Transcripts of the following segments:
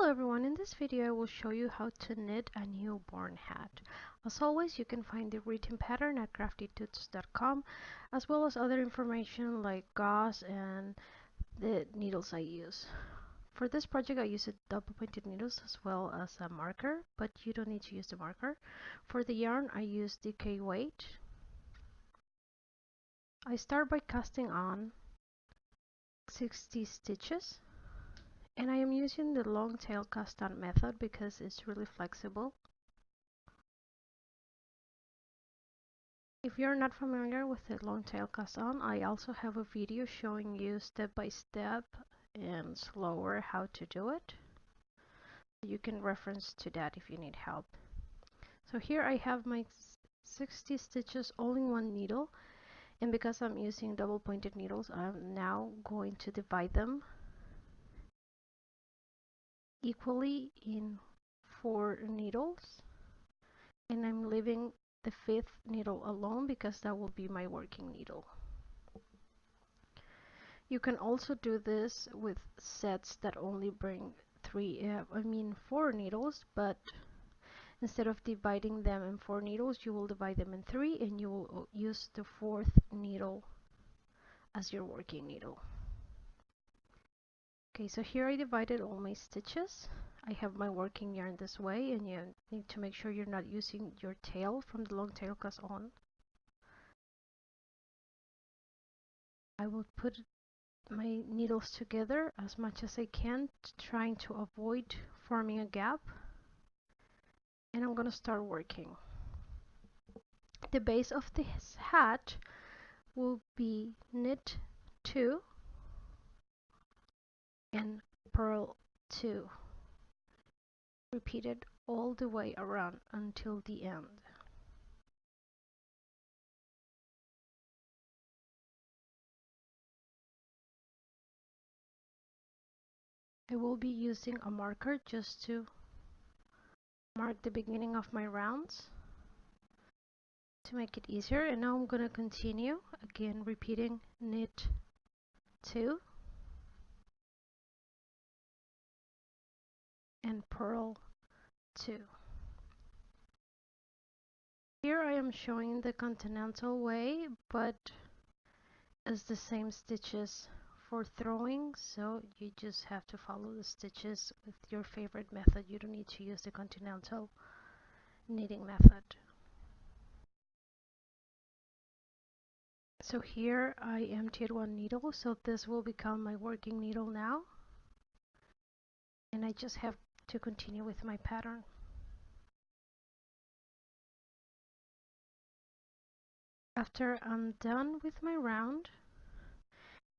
Hello everyone, in this video I will show you how to knit a newborn hat. As always, you can find the written pattern at craftytoots.com, as well as other information like gauze and the needles I use. For this project I use double pointed needles as well as a marker, but you don't need to use the marker. For the yarn I use DK weight. I start by casting on 60 stitches. And I am using the long tail cast on method because it's really flexible. If you're not familiar with the long tail cast on, I also have a video showing you step by step and slower how to do it. You can reference to that if you need help. So here I have my 60 stitches all in one needle, and because I'm using double pointed needles, I'm now going to divide them equally in 4 needles, and I'm leaving the 5th needle alone because that will be my working needle. You can also do this with sets that only bring 4 needles, but instead of dividing them in 4 needles, you will divide them in 3 and you will use the 4th needle as your working needle. Okay, so here I divided all my stitches. I have my working yarn this way, and you need to make sure you're not using your tail from the long tail cast on. I will put my needles together as much as I can, trying to avoid forming a gap, and I'm gonna start working. The base of this hat will be knit 2 and purl 2, repeated all the way around until the end. I will be using a marker just to mark the beginning of my rounds to make it easier, and now I'm gonna continue again repeating knit 2 and purl 2. Here I am showing the continental way, but it's the same stitches for throwing, so you just have to follow the stitches with your favorite method. You don't need to use the continental knitting method. So here I emptied one needle, so this will become my working needle now, and I just have to continue with my pattern. After I'm done with my round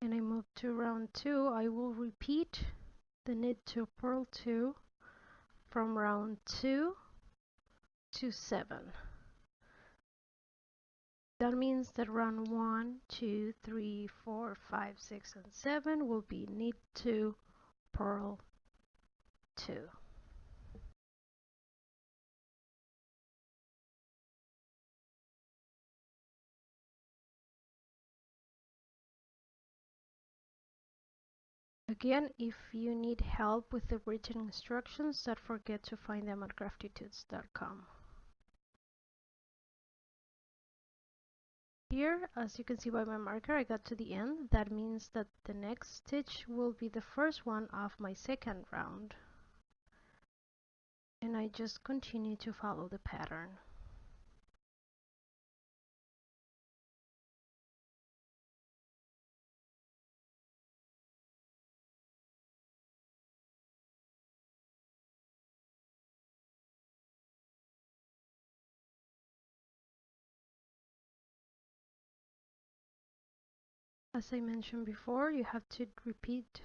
and I move to round 2, I will repeat the knit 2 purl 2 from round 2 to 7. That means that round 1, 2, 3, 4, 5, 6, and 7 will be knit 2 purl 2. Again, if you need help with the written instructions, don't forget to find them at craftytoots.com. Here, as you can see by my marker, I got to the end. That means that the next stitch will be the first one of my second round. And I just continue to follow the pattern. As I mentioned before, you have to repeat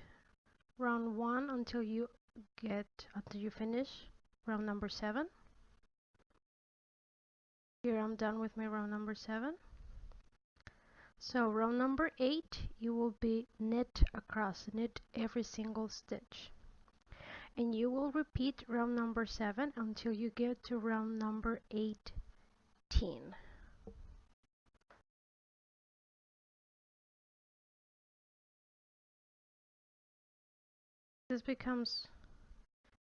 round 1 until you finish round number 7. Here I'm done with my round number 7. So round number 8, you will be knit across, knit every single stitch. And you will repeat round number 7 until you get to round number 18. This becomes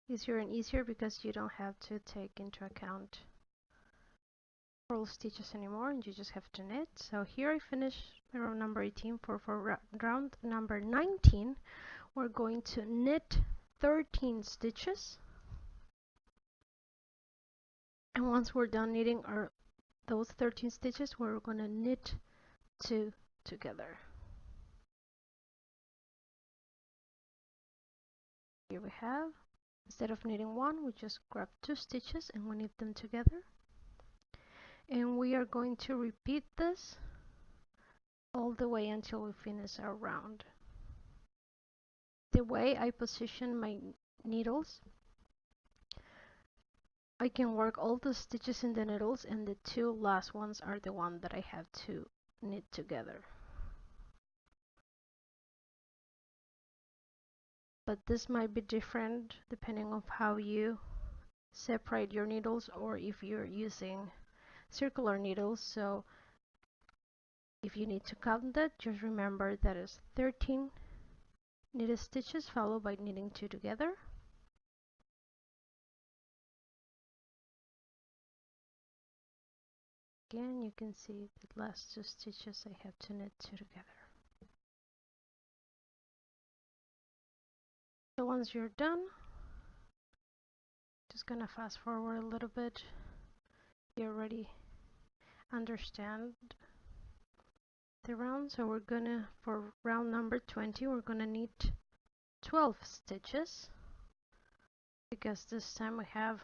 Easier and easier because you don't have to take into account purl stitches anymore, and you just have to knit. So here I finished round number 18. For round number 19, we're going to knit 13 stitches, and once we're done knitting those 13 stitches, we're going to knit 2 together. Here we have, instead of knitting 1, we just grab 2 stitches and we knit them together. And we are going to repeat this all the way until we finish our round. The way I position my needles, I can work all the stitches in the needles, and the 2 last ones are the ones that I have to knit together. But this might be different depending on how you separate your needles, or if you're using circular needles. So if you need to count that, just remember that is 13 knitted stitches followed by knitting 2 together. Again, you can see the last 2 stitches I have to knit 2 together. So once you're done, just gonna fast forward a little bit. You already understand the round. So we're gonna, for round number 20, we're gonna knit 12 stitches, because this time we have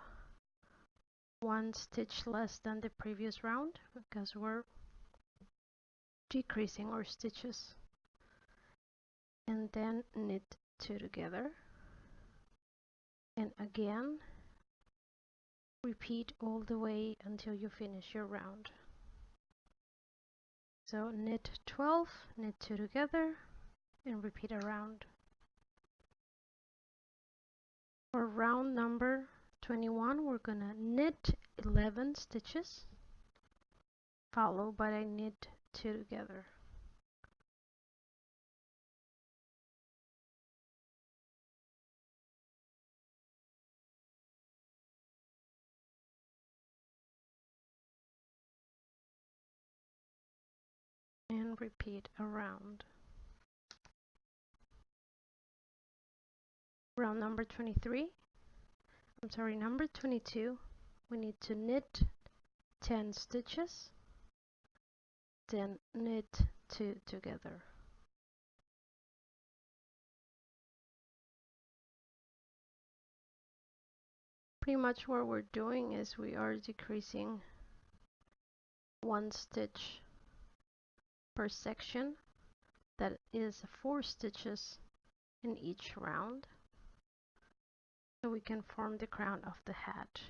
1 stitch less than the previous round, because we're decreasing our stitches. And then knit 2 together, and again repeat all the way until you finish your round. So knit 12, knit 2 together, and repeat around. For round number 21, we're gonna knit 11 stitches, followed by a knit 2 together. And repeat around. Round number 22, we need to knit 10 stitches, then knit 2 together. Pretty much what we're doing is we are decreasing 1 stitch per section. That is 4 stitches in each round, so we can form the crown of the hat.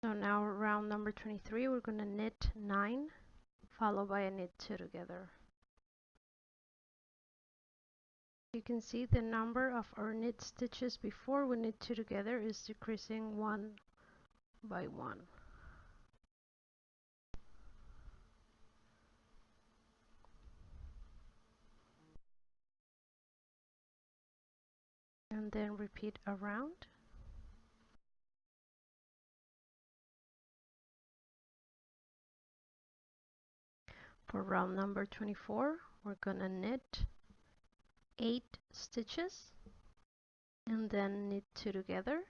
So now round number 23, we're going to knit 9, followed by a knit 2 together. You can see the number of our knit stitches before we knit 2 together is decreasing 1 by 1. And then repeat around. For round number 24, we're gonna knit 8 stitches and then knit 2 together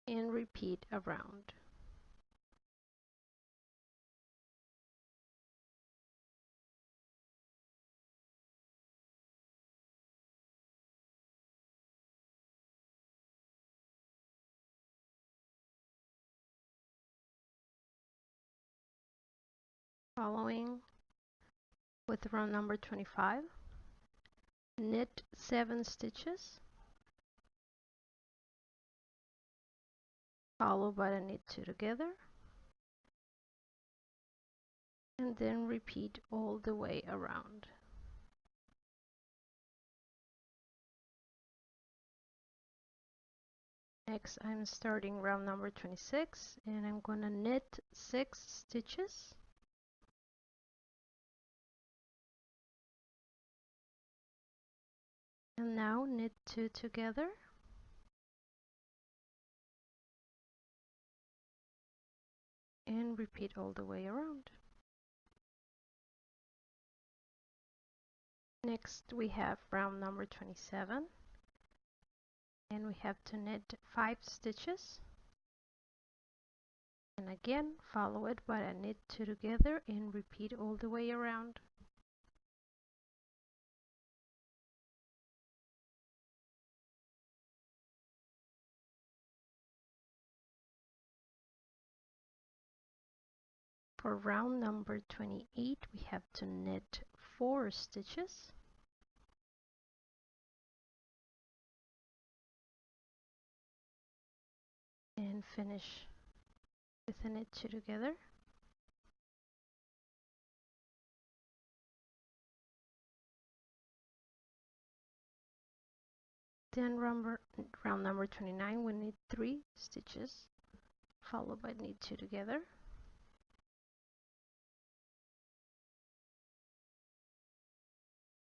and repeat around. Following with round number 25, knit 7 stitches, followed by a knit 2 together, and then repeat all the way around. Next, I'm starting round number 26, and I'm gonna knit 6 stitches, And now knit 2 together. And repeat all the way around. Next we have round number 27. And we have to knit 5 stitches. And again, follow it by a knit 2 together and repeat all the way around. For round number 28, we have to knit 4 stitches. And finish with a knit 2 together. Then round number 29, we knit 3 stitches, followed by knit 2 together.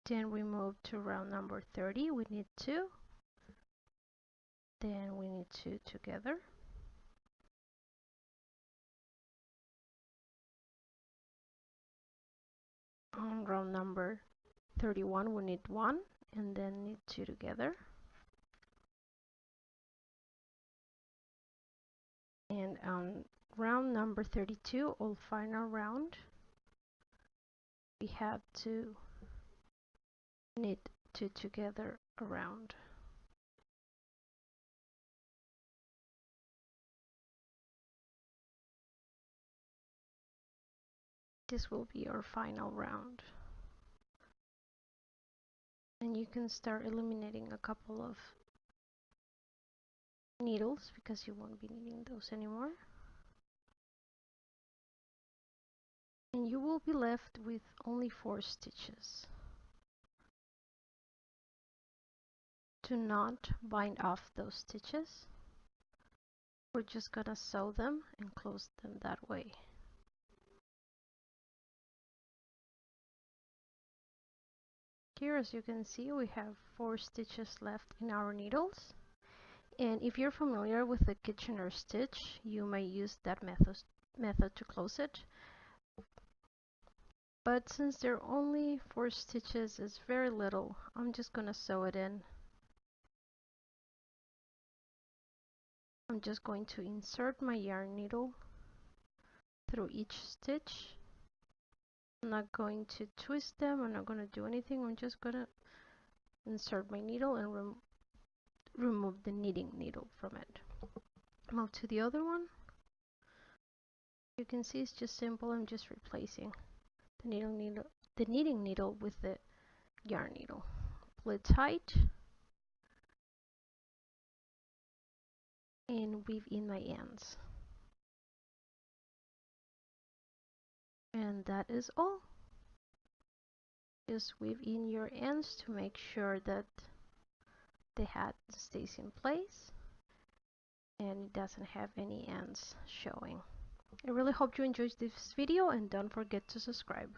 Then we move to round number 30, we knit 2, then we knit 2 together. On round number 31, we knit 1 and then knit 2 together. And on round number 32, or final round, we have to knit 2 together around. This will be our final round. And you can start eliminating a couple of needles because you won't be needing those anymore. And you will be left with only 4 stitches. Do not bind off those stitches. We're just gonna sew them and close them that way. Here, as you can see, we have 4 stitches left in our needles. And if you're familiar with the Kitchener stitch, you may use that method to close it. But since there are only 4 stitches, it's very little. I'm just gonna sew it in. I'm just going to insert my yarn needle through each stitch. I'm not going to twist them, I'm not going to do anything. I'm just going to insert my needle and remove the knitting needle from it. Move to the other one. You can see it's just simple. I'm just replacing the knitting needle with the yarn needle. Pull it tight and weave in my ends. And that is all. Just weave in your ends to make sure that the hat stays in place and it doesn't have any ends showing. I really hope you enjoyed this video and don't forget to subscribe.